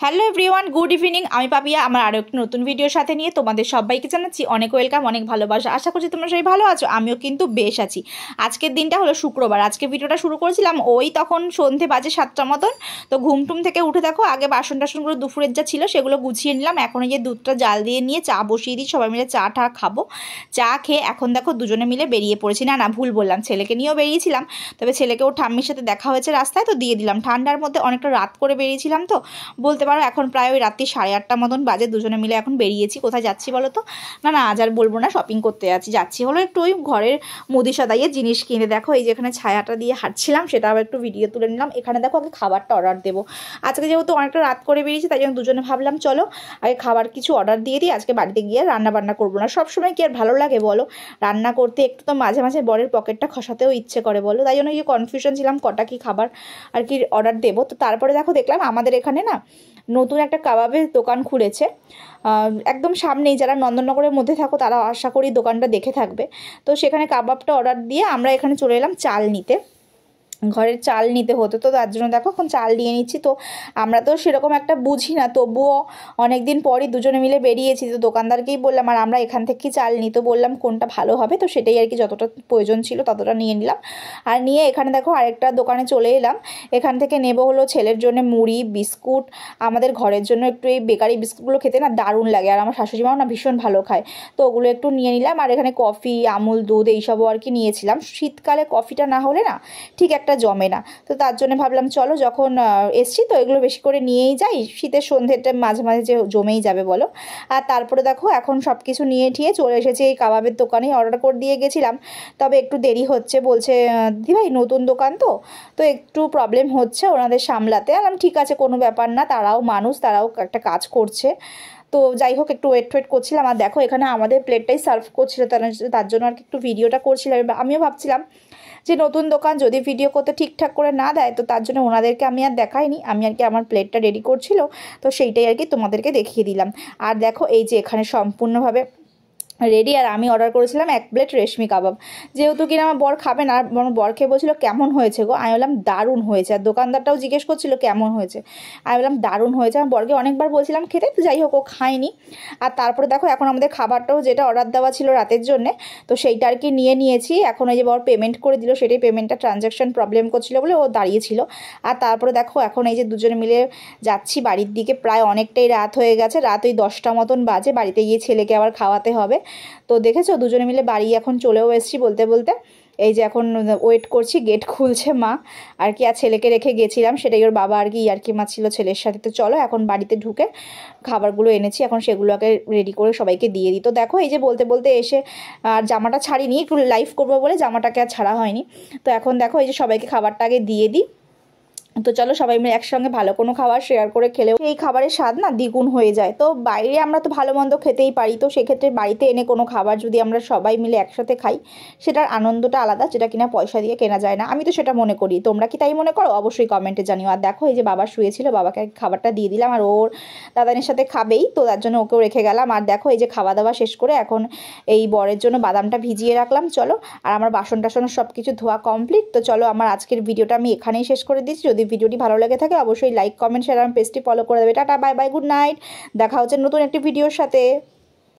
Hello everyone, good evening. আমি পাপিয়া আমার আরও একটি নতুন ভিডিওর সাথে নিয়ে তোমাদের সবাইকে জানাচ্ছি অনেক ওয়েলকাম, অনেক ভালোবাসা। আশা করছি তোমরা সবাই ভালো আছো, আমিও কিন্তু বেশ আছি। আজকের দিনটা হলো শুক্রবার। আজকে ভিডিওটা শুরু করেছিলাম ওই তখন সন্ধে বাজে 7টা মতন। তো ঘুমটুম থেকে উঠে দেখো আগে বাসন টাসনগুলো দুপুরের যা ছিল সেগুলো গুছিয়ে নিলাম। এখন এই যে দুধটা জাল দিয়ে নিয়ে চা বসিয়ে দিই, সবাই মিলে চা টা খাবো। চা খেয়ে এখন দেখো দুজনে মিলে বেরিয়ে পড়েছি। না ভুল বললাম, ছেলেকে নিয়েও বেরিয়েছিলাম। তবে ছেলেকে ওর ঠাম্মির সাথে দেখা হয়েছে রাস্তায়, তো দিয়ে দিলাম। ঠান্ডার মধ্যে অনেকটা রাত করে বেরিয়েছিলাম, তো বলতে পারো এখন প্রায় ওই রাত্রি 8:30 মতন বাজে। দুজনে মিলে এখন বেরিয়েছি। কোথায় যাচ্ছি বলো তো? না আজ আর বলবো না, শপিং করতে যাচ্ছি হলো একটু ওই ঘরের মুদি সদাইয়ের জিনিস কিনে। দেখো এই যে এখানে ছায়াটা দিয়ে হাঁটছিলাম, সেটা আবার একটু ভিডিও তুলে নিলাম। এখানে দেখো আগে খাবারটা অর্ডার দেবো। আজকে যেহেতু অনেকটা রাত করে বেরিয়েছি, তাই জন্য দুজনে ভাবলাম চলো আগে খাবার কিছু অর্ডার দিয়ে দিই। আজকে বাড়িতে গিয়ে রান্না বান্না করবো না। সবসময় কি আর ভালো লাগে বলো রান্না করতে? একটু তো মাঝে মাঝে বরের পকেটটা খসাতেও ইচ্ছে করে বলো। তাই জন্য এই কনফিউশন ছিলাম কটা কি খাবার আর কি অর্ডার দেবো। তো তারপরে দেখো দেখলাম আমাদের এখানে না নতুন একটা কাবাবের দোকান খুলেছে একদম সামনেই। যারা নন্দননগরের মধ্যে থাকো তারা আশা করি দোকানটা দেখে থাকবে। তো সেখানে কাবাবটা অর্ডার দিয়ে আমরা এখানে চলে এলাম চাল নিতে। ঘরের চাল নিতে হতো, তো তার জন্য দেখো এখন চাল নিয়ে নিচ্ছি। তো আমরা তো সেরকম একটা বুঝি না, তবুও অনেক দিন পরই দুজনে মিলে বেরিয়েছি। তো দোকানদারকেই বললাম আর আমরা এখান থেকেই চাল নিই। তো বললাম কোনটা ভালো হবে, তো সেটাই আর কি যতটা প্রয়োজন ছিল ততটা নিয়ে নিলাম। আর নিয়ে এখানে দেখো আরেকটা দোকানে চলে এলাম। এখান থেকে নেব হলো ছেলের জন্য মুড়ি বিস্কুট। আমাদের ঘরের জন্য একটু এই বেকারি বিস্কুটগুলো খেতে না দারুণ লাগে, আর আমার শাশুড়ি মাও না ভীষণ ভালো খায়। তো ওগুলো একটু নিয়ে নিলাম। আর এখানে কফি আমুল দুধ এইসবও আর কি নিয়েছিলাম। শীতকালে কফিটা না হলে না ঠিক একটা জমে না। তো তার জন্য ভাবলাম চলো যখন এসছি তো এগুলো বেশি করে নিয়েই যাই, শীতের সন্ধ্যেটা মাঝে মাঝে যে জমেই যাবে বলো। আর তারপরে দেখো এখন সব কিছু নিয়ে ঠিয়ে চলে এসেছি এই কাবাবের দোকানে। অর্ডার করে দিয়ে গেছিলাম, তবে একটু দেরি হচ্ছে। বলছে দিভাই নতুন দোকান তো একটু প্রবলেম হচ্ছে ওনাদের সামলাতে। আলাম ঠিক আছে, কোনো ব্যাপার না, তারাও মানুষ, তারাও একটা কাজ করছে। তো যাই হোক একটু ওয়েট করছিলাম। আর দেখো এখানে আমাদের প্লেটটাই সার্ভ করছিল, তার জন্য আর কি একটু ভিডিওটা করছিলাম। আমিও ভাবছিলাম যে নতুন দোকান যদি ভিডিও করতে ঠিকঠাক করে না দেয়, তো তার জন্য ওনাদেরকে আমি আর দেখাইনি। আমি আর কি আমার প্লেটটা রেডি করছিল, তো সেইটাই আর কি তোমাদেরকে দেখিয়ে দিলাম। আর দেখো এই যে এখানে সম্পূর্ণভাবে রেডি। আর আমি অর্ডার করেছিলাম 1 প্লেট রেশমি কাবাব, যেহেতু কিনা আমার বর খাবে না। আমার বর খেয়ে বলছিল কেমন হয়েছে গো? আমি বললাম দারুণ হয়েছে। আর দোকানদারটাও জিজ্ঞেস করছিল কেমন হয়েছে, আমি বললাম দারুণ হয়েছে। আমার বরকে অনেকবার বলছিলাম খেতে, তো যাই হোক ও খায়নি। আর তারপরে দেখো এখন আমাদের খাবারটাও যেটা অর্ডার দেওয়া ছিল রাতের জন্যে, তো সেইটা আর কি নিয়ে নিয়েছি। এখন এই যে বর পেমেন্ট করে দিল, সেটাই পেমেন্টটা ট্রানজ্যাকশন প্রবলেম করছিল বলে ও দাঁড়িয়েছিল। আর তারপরে দেখো এখন এই যে দুজনে মিলে যাচ্ছি বাড়ির দিকে। প্রায় অনেকটাই রাত হয়ে গেছে, রাত ওই 10টা মতন বাজে। বাড়িতে গিয়ে ছেলেকে আবার খাওয়াতে হবে। তো দেখেছো দুজনে মিলে বাড়ি এখন চলেও এসেছি বলতে বলতে। এই যে এখন ওয়েট করছি, গেট খুলছে মা আর কি। আর ছেলেকে রেখে গেছিলাম, সেটাই ওর বাবা আর কি ইয়ার্কি মারছিল ছেলের সাথে। তো চলো এখন বাড়িতে ঢুকে খাবারগুলো এনেছি, এখন সেগুলোকে রেডি করে সবাইকে দিয়ে দিই। তো দেখো এই যে বলতে বলতে এসে আর জামাটা ছাড়িনি, একটু লাইভ করবো বলে জামাটাকে আর ছাড়া হয়নি। তো এখন দেখো এই যে সবাইকে খাবারটা আগে দিয়ে দিই। তো চলো সবাই মিলে একসঙ্গে ভালো কোনো খাবার শেয়ার করে খেলেও এই খাবারের স্বাদ না দ্বিগুণ হয়ে যায়। তো বাইরে আমরা তো ভালো মন্দ খেতেই পারি, তো সেক্ষেত্রে বাড়িতে এনে কোনো খাবার যদি আমরা সবাই মিলে একসাথে খাই, সেটার আনন্দটা আলাদা, যেটা কিনা পয়সা দিয়ে কেনা যায় না। আমি তো সেটা মনে করি, তোমরা কি তাই মনে করো? অবশ্যই কমেন্টে জানিও। আর দেখো এই যে বাবা শুয়েছিল, বাবাকে খাবারটা দিয়ে দিলাম। আর ওর দাদানের সাথে খাবেই, তো তার জন্য ওকেও রেখে গেলাম। আর দেখো এই যে খাওয়া দাওয়া শেষ করে এখন এই বরের জন্য বাদামটা ভিজিয়ে রাখলাম। চলো আর আমার বাসন টাসন সব কিছু ধোয়া কমপ্লিট। তো চলো আমার আজকের ভিডিওটা আমি এখানেই শেষ করে দিচ্ছি। যদি ভিডিওটি ভালো লেগে থাকে অবশ্যই লাইক কমেন্ট শেয়ার আর পেজটি ফলো করে দেবে। Tata bye bye, good night. দেখা হচ্ছে নতুন একটি ভিডিওর সাথে।